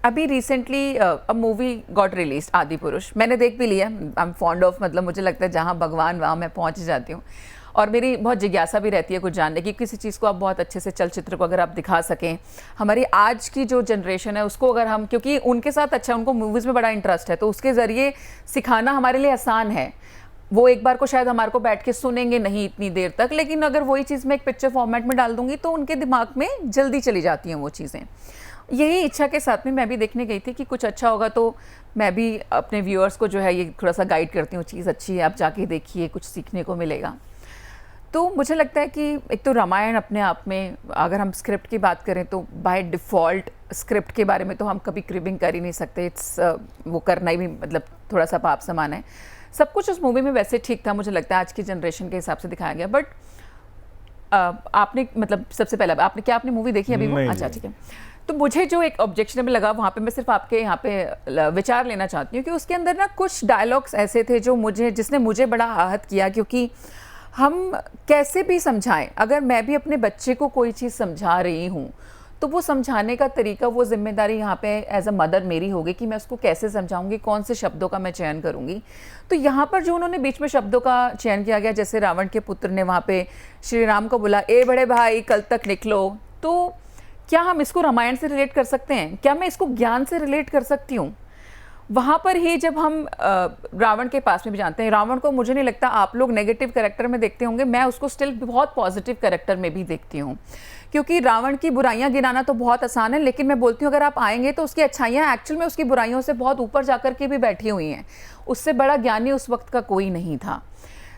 अभी recently a movie got release आदि पुरुष, मैंने देख भी लिया। आई एम फॉन्ड ऑफ, मतलब मुझे लगता है जहाँ भगवान वहाँ मैं पहुँच जाती हूँ। और मेरी बहुत जिज्ञासा भी रहती है कुछ जानने की, किसी चीज़ को आप बहुत अच्छे से चलचित्र को अगर आप दिखा सकें, हमारी आज की जो जनरेशन है उसको अगर हम, क्योंकि उनके साथ अच्छा उनको मूवीज़ में बड़ा इंटरेस्ट है, तो उसके ज़रिए सिखाना हमारे लिए आसान है। वो एक बार को शायद हमारे को बैठ के सुनेंगे नहीं इतनी देर तक, लेकिन अगर वही चीज़ मैं एक पिक्चर फॉर्मेट में डाल दूंगी तो उनके दिमाग में जल्दी चली जाती हैं वो चीज़ें। यही इच्छा के साथ में मैं भी देखने गई थी कि कुछ अच्छा होगा, तो मैं भी अपने व्यूअर्स को जो है ये थोड़ा सा गाइड करती हूँ, चीज़ अच्छी है आप जाके देखिए, कुछ सीखने को मिलेगा। तो मुझे लगता है कि एक तो रामायण अपने आप में, अगर हम स्क्रिप्ट की बात करें तो बाय डिफ़ॉल्ट स्क्रिप्ट के बारे में तो हम कभी क्रिबिंग कर ही नहीं सकते। इट्स वो करना ही भी मतलब थोड़ा सा पाप समान है। सब कुछ उस मूवी में वैसे ठीक था, मुझे लगता है आज की जनरेशन के हिसाब से दिखाया गया। बट आपने मतलब सबसे पहला आपने क्या आपने मूवी देखी अभी वो? अच्छा ठीक है। तो मुझे जो एक ऑब्जेक्शनेबल लगा वहाँ पे, मैं सिर्फ आपके यहाँ पे विचार लेना चाहती हूँ कि उसके अंदर ना कुछ डायलॉग्स ऐसे थे जो जिसने मुझे बड़ा आहत किया। क्योंकि हम कैसे भी समझाएं, अगर मैं भी अपने बच्चे को कोई चीज़ समझा रही हूँ तो वो समझाने का तरीका, वो जिम्मेदारी यहाँ पे एज अ मदर मेरी होगी कि मैं उसको कैसे समझाऊंगी, कौन से शब्दों का मैं चयन करूंगी। तो यहाँ पर जो उन्होंने बीच में शब्दों का चयन किया गया, जैसे रावण के पुत्र ने वहाँ पे श्री राम को बोला, ए बड़े भाई कल तक निकलो, तो क्या हम इसको रामायण से रिलेट कर सकते हैं? क्या मैं इसको ज्ञान से रिलेट कर सकती हूँ? वहाँ पर ही जब हम रावण के पास में भी जानते हैं, रावण को मुझे नहीं लगता आप लोग नेगेटिव कैरेक्टर में देखते होंगे, मैं उसको स्टिल बहुत पॉजिटिव कैरेक्टर में भी देखती हूँ। क्योंकि रावण की बुराइयां गिनाना तो बहुत आसान है, लेकिन मैं बोलती हूँ अगर आप आएंगे तो उसकी अच्छाइयाँ एक्चुअल में उसकी बुराइयों से बहुत ऊपर जाकर के भी बैठी हुई हैं। उससे बड़ा ज्ञानी उस वक्त का कोई नहीं था।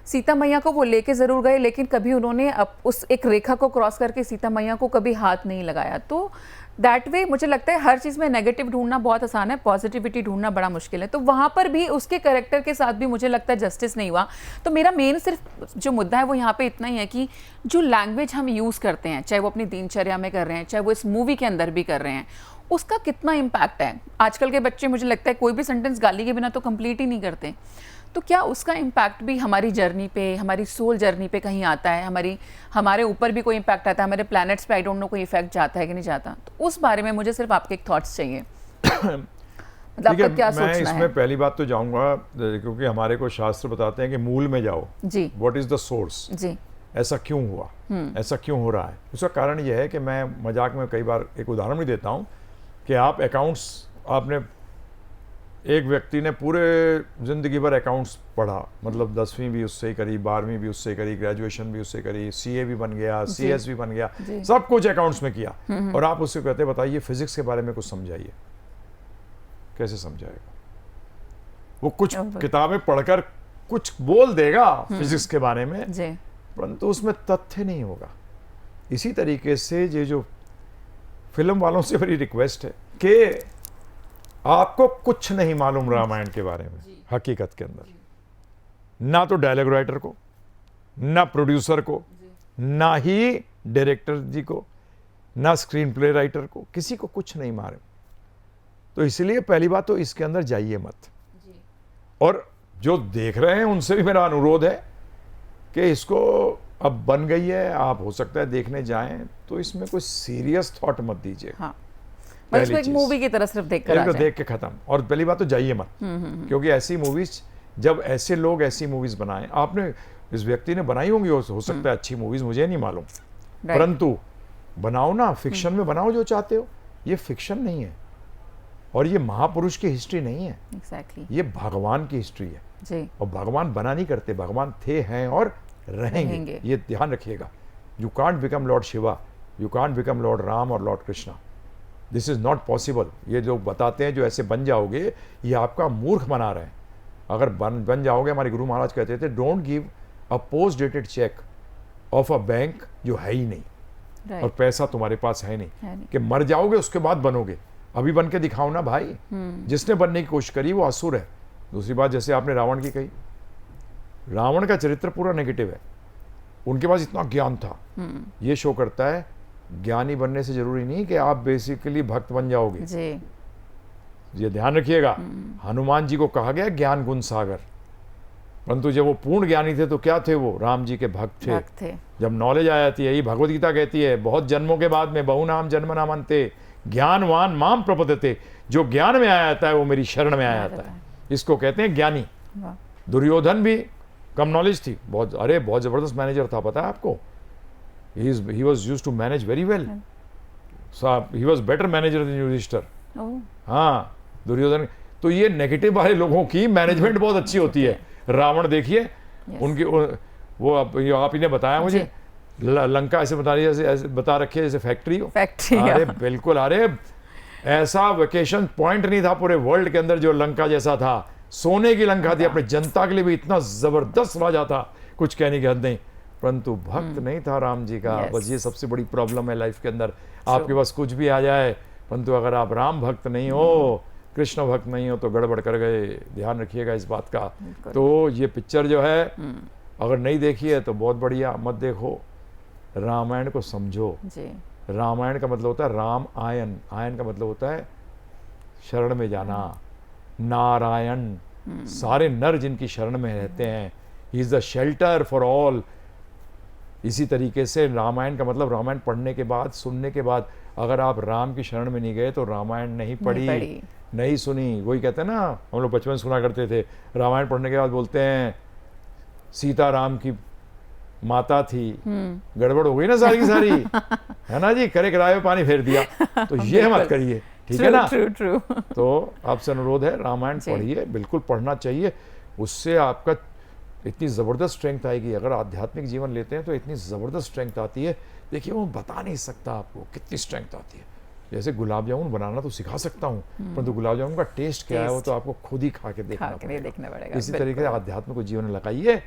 सीता मैया को वो लेके ज़रूर गए, लेकिन कभी उन्होंने उस एक रेखा को क्रॉस करके सीता मैया को कभी हाथ नहीं लगाया। तो दैट वे मुझे लगता है हर चीज़ में नेगेटिव ढूंढना बहुत आसान है, पॉजिटिविटी ढूंढना बड़ा मुश्किल है। तो वहाँ पर भी उसके कैरेक्टर के साथ भी मुझे लगता है जस्टिस नहीं हुआ। तो मेरा मेन सिर्फ जो मुद्दा है वो यहाँ पे इतना ही है कि जो लैंग्वेज हम यूज़ करते हैं, चाहे वो अपनी दिनचर्या में कर रहे हैं, चाहे वो इस मूवी के अंदर भी कर रहे हैं, उसका कितना इम्पैक्ट है। आजकल के बच्चे मुझे लगता है कोई भी सेंटेंस गाली के बिना तो कंप्लीट ही नहीं करते। तो क्या उसका इम्पैक्ट भी हमारी जर्नी पे, हमारी सोल जर्नी पे कहीं आता है? हमारे ऊपर भी कोई इम्पैक्ट आता है, हमारे प्लैनेट्स पे आई डोंट नो कोई इफेक्ट जाता है कि नहीं जाता? तो उस बारे में मुझे सिर्फ आपके एक थॉट्स चाहिए। मतलब आपका क्या सोचना है? मैं इसमें पहली बात तो जाऊंगा, क्योंकि हमारे को शास्त्र बताते हैं कि मूल में जाओ जी, व्हाट इज द सोर्स जी, ऐसा क्यों हुआ, ऐसा क्यों हो रहा है। उसका कारण यह है कि मैं मजाक में कई बार एक उदाहरण भी देता हूँ कि आप अकाउंट्स, आपने एक व्यक्ति ने पूरे ज़िंदगी भर अकाउंट्स पढ़ा, मतलब 10वीं भी उससे ही करी, 12वीं भी उससे करी, ग्रेजुएशन भी उससे करी, सीए भी बन गया, सीएस भी बन गया, सब कुछ अकाउंट्स में किया, और आप उससे कहते बताइए फिजिक्स के बारे में कुछ समझाइए, कैसे समझाएगा? वो कुछ किताबें पढ़कर कुछ बोल देगा फिजिक्स के बारे में, परंतु उसमें तथ्य नहीं होगा। इसी तरीके से ये जो फिल्म वालों से बड़ी रिक्वेस्ट है कि आपको कुछ नहीं मालूम रामायण के बारे में हकीकत के अंदर, ना तो डायलॉग राइटर को, ना प्रोड्यूसर को, ना ही डायरेक्टर जी को, ना स्क्रीन प्ले राइटर को, किसी को कुछ नहीं मालूम। तो इसलिए पहली बात तो इसके अंदर जाइए मत। और जो देख रहे हैं उनसे भी मेरा अनुरोध है कि इसको अब बन गई है, आप हो सकता है देखने जाएं तो इसमें कोई सीरियस थॉट मत दीजिए। हाँ। बस एक मूवी की तरह सिर्फ देख के खत्म। और पहली बात तो जाइए मत, क्योंकि ऐसी मूवीज, जब ऐसे लोग ऐसी मूवीज बनाएं, आपने इस व्यक्ति ने बनाई होंगी, हो सकता है अच्छी मूवीज, मुझे नहीं मालूम, परंतु बनाओ ना, फिक्शन में बनाओ जो चाहते हो। ये फिक्शन नहीं है और ये महापुरुष की हिस्ट्री नहीं है, ये भगवान की हिस्ट्री है जी। और भगवान बना नहीं करते, भगवान थे, हैं और रहेंगे। ये ध्यान रखिएगा। You can't become lord Shiva, you can't become lord Ram और lord Krishna, this is not possible. ये जो बताते हैं जो ऐसे बन जाओगे, ये आपका मूर्ख बना रहे हैं। अगर बन जाओगे, हमारे गुरु महाराज कहते थे, don't give a post dated cheque of a bank जो है ही नहीं, और पैसा तुम्हारे पास है नहीं, कि मर जाओगे उसके बाद बनोगे। अभी बन के दिखाओ ना भाई। जिसने बनने की कोशिश करी वो असुर है। दूसरी बात, जैसे आपने रावण की कही, रावण का चरित्र पूरा नेगेटिव है। उनके पास इतना ज्ञान था, ये शो करता है ज्ञानी बनने से जरूरी नहीं कि आप बेसिकली भक्त बन जाओगे जी। ये ध्यान रखिएगा। हनुमान जी को कहा गया ज्ञान गुण सागर, परंतु जब वो पूर्ण ज्ञानी थे तो क्या थे? वो राम जी के भक्त थे। जब नॉलेज आ जाती है, ये भगवत गीता कहती है, बहुत जन्मों के बाद में बहु नाम जन्म नाम अंते, ज्ञानवान माम प्रपद्यते, जो ज्ञान में आया जाता है वो मेरी शरण में आया जाता है, इसको कहते हैं ज्ञानी। दुर्योधन भी कम नॉलेज थी, बहुत जबरदस्त मैनेजर था, पता है आपको। He was used to manage very well, he was better manager than Yudhishthira. हाँ, दुर्योधन। तो ये नेगेटिव वाले लोगों की मैनेजमेंट बहुत अच्छी होती है। रावण देखिए, उनकी वो आप ही ने बताया मुझे, लंका ऐसे बता रही है, ऐसे बता रखी है जैसे फैक्ट्री हो। अरे बिल्कुल, अरे ऐसा वेकेशन पॉइंट नहीं था पूरे वर्ल्ड के अंदर जो लंका जैसा था। सोने की लंका थी, अपने जनता के लिए भी इतना जबरदस्त राजा था, कुछ कहने की हद नहीं। परंतु भक्त नहीं था राम जी का। बस ये सबसे बड़ी प्रॉब्लम है लाइफ के अंदर। आपके पास कुछ भी आ जाए, परंतु अगर आप राम भक्त नहीं हो, कृष्ण भक्त नहीं हो, तो गड़बड़ कर गए। ध्यान रखिएगा इस बात का। तो ये पिक्चर जो है, अगर नहीं देखी है तो बहुत बढ़िया, मत देखो। रामायण को समझो जी। रामायण का मतलब होता है राम आयन, आयन का मतलब होता है शरण में जाना। नारायण, सारे नर जिनकी शरण में रहते हैं, he is the shelter for all. इसी तरीके से रामायण का मतलब, रामायण पढ़ने के बाद, सुनने के बाद, अगर आप राम की शरण में नहीं गए तो रामायण नहीं पढ़ी, नहीं सुनी। वही कहते हैं ना, हम लोग बचपन सुना करते थे, रामायण पढ़ने के बाद बोलते हैं सीता राम की माता थी, गड़बड़ हो गई ना सारी की सारी, है ना जी, करे कराए पानी फेर दिया। तो ये मत करिए, ठीक है ना। ट्रू। तो आपसे अनुरोध है, रामायण पढ़िए, बिल्कुल पढ़ना चाहिए। उससे आपका इतनी ज़बरदस्त स्ट्रेंथ आएगी। अगर आध्यात्मिक जीवन लेते हैं तो इतनी ज़बरदस्त स्ट्रेंथ आती है, देखिए वो बता नहीं सकता आपको कितनी स्ट्रेंथ आती है। जैसे गुलाब जामुन बनाना तो सिखा सकता हूँ, परंतु गुलाब जामुन का टेस्ट क्या है वो तो आपको खुद ही खा के देखना पड़ेगा। इसी तरीके से आध्यात्म को जीवन में लगाइए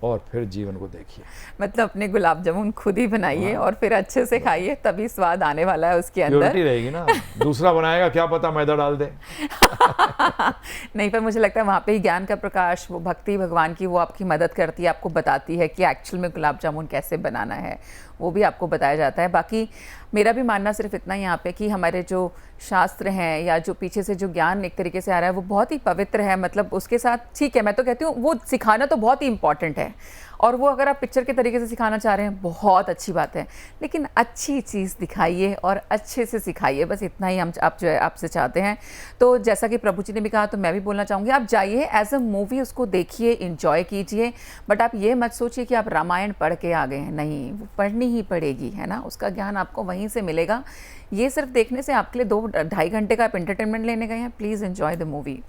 और फिर जीवन को देखिए। मतलब अपने गुलाब जामुन खुद ही बनाइए और फिर अच्छे से खाइए, तभी स्वाद आने वाला है उसके अंदर। प्योरिटी रहेगी ना, दूसरा बनाएगा क्या पता मैदा डाल दे। नहीं, पर मुझे लगता है वहाँ पे ही ज्ञान का प्रकाश, वो भक्ति भगवान की, वो आपकी मदद करती है, आपको बताती है कि एक्चुअल में गुलाब जामुन कैसे बनाना है, वो भी आपको बताया जाता है। बाकी मेरा भी मानना सिर्फ इतना ही यहाँ पे कि हमारे जो शास्त्र हैं या जो पीछे से जो ज्ञान एक तरीके से आ रहा है वो बहुत ही पवित्र है। मतलब उसके साथ ठीक है, मैं तो कहती हूँ वो सिखाना तो बहुत ही इंपॉर्टेंट है, और वो अगर आप पिक्चर के तरीके से सिखाना चाह रहे हैं बहुत अच्छी बात है, लेकिन अच्छी चीज़ दिखाइए और अच्छे से सिखाइए, बस इतना ही हम आप जो है आपसे चाहते हैं। तो जैसा कि प्रभु जी ने भी कहा, तो मैं भी बोलना चाहूँगी, आप जाइए एज अ मूवी, उसको देखिए, इंजॉय कीजिए, बट आप ये मत सोचिए कि आप रामायण पढ़ के आ गए हैं। नहीं, वो पढ़नी ही पड़ेगी, है ना, उसका ज्ञान आपको वहीं से मिलेगा। ये सिर्फ देखने से आपके लिए 2-2.5 घंटे का आप एंटरटेनमेंट लेने गए हैं, प्लीज़ एंजॉय द मूवी।